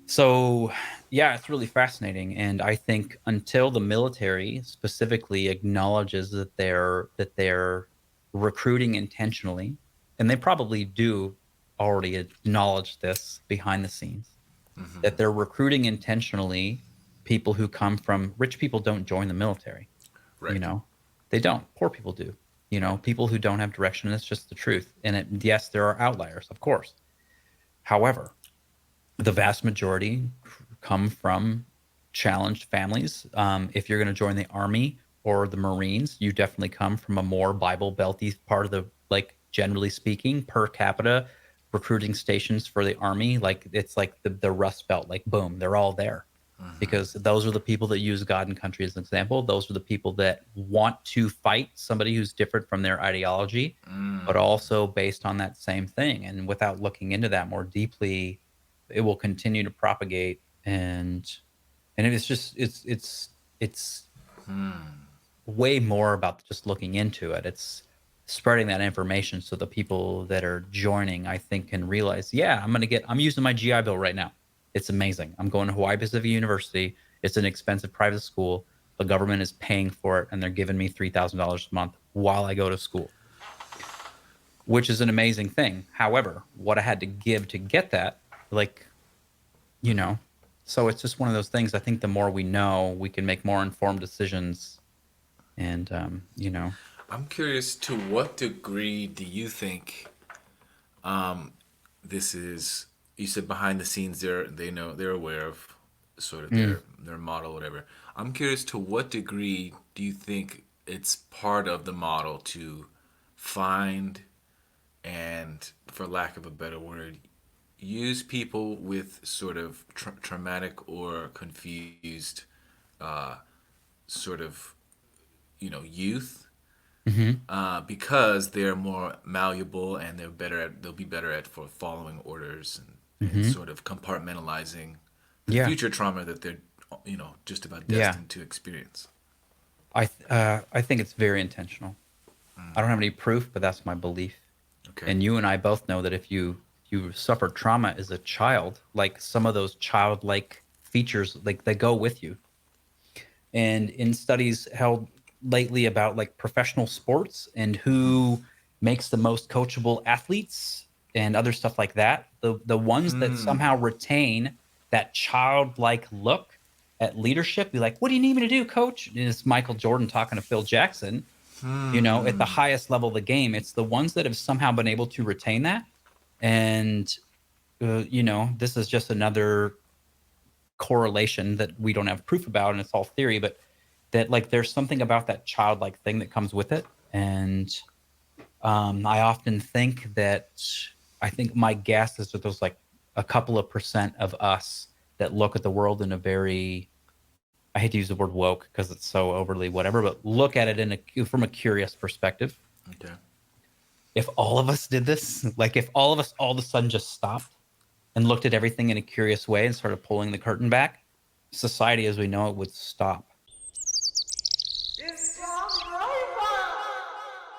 So, yeah, it's really fascinating, and I think until the military specifically acknowledges that they're recruiting intentionally, and they probably do already acknowledge this behind the scenes, that they're recruiting intentionally people who come from rich people don't join the military, you Right. know. They don't. Poor people do. People who don't have direction, it's just the truth. And yes, there are outliers, of course. However, the vast majority come from challenged families. If you're going to join the army or the Marines, you definitely come from a more Bible belty part of the, like, generally speaking, per capita recruiting stations for the army. Like, it's like the Rust Belt, like, boom, they're all there because those are the people that use God and country as an example. Those are the people that want to fight somebody who's different from their ideology, but also based on that same thing. And without looking into that more deeply, it will continue to propagate. And it's just it's way more about just looking into it. It's spreading that information so the people that are joining, I think, can realize, yeah, I'm using my GI Bill right now. It's amazing. I'm going to Hawaii Pacific University. It's an expensive private school. The government is paying for it, and they're giving me $3,000 a month while I go to school, which is an amazing thing. However, what I had to give to get that, like, you know, so it's just one of those things. I think the more we know, we can make more informed decisions. And I'm curious, to what degree do you think this is? You said behind the scenes, they know, they're aware of sort of mm, their model, whatever. I'm curious, to what degree do you think it's part of the model to find and, for lack of a better word, use people with sort of traumatic or confused sort of youth, hmm, because they're more malleable and they'll be better at for following orders and hmm, sort of compartmentalizing the yeah, future trauma that they're just about yeah. destined to experience. I think it's very intentional. I don't have any proof, but that's my belief. Okay. And you and I both know that if you suffer trauma as a child, like, some of those childlike features, like, they go with you. And in studies held lately about, like, professional sports and who makes the most coachable athletes and other stuff like that, the ones that somehow retain that childlike look at leadership, be like, what do you need me to do, coach? And it's Michael Jordan talking to Phil Jackson, at the highest level of the game. It's the ones that have somehow been able to retain that. And this is just another correlation that we don't have proof about, and it's all theory, but that, like, there's something about that childlike thing that comes with it. And I often think that, I think my guess is that there's, like, a couple of percent of us that look at the world in a very, I hate to use the word woke because it's so overly whatever, but look at it from a curious perspective. Okay. If all of us did this, like, if all of us all of a sudden just stopped and looked at everything in a curious way and started pulling the curtain back, society as we know it would stop.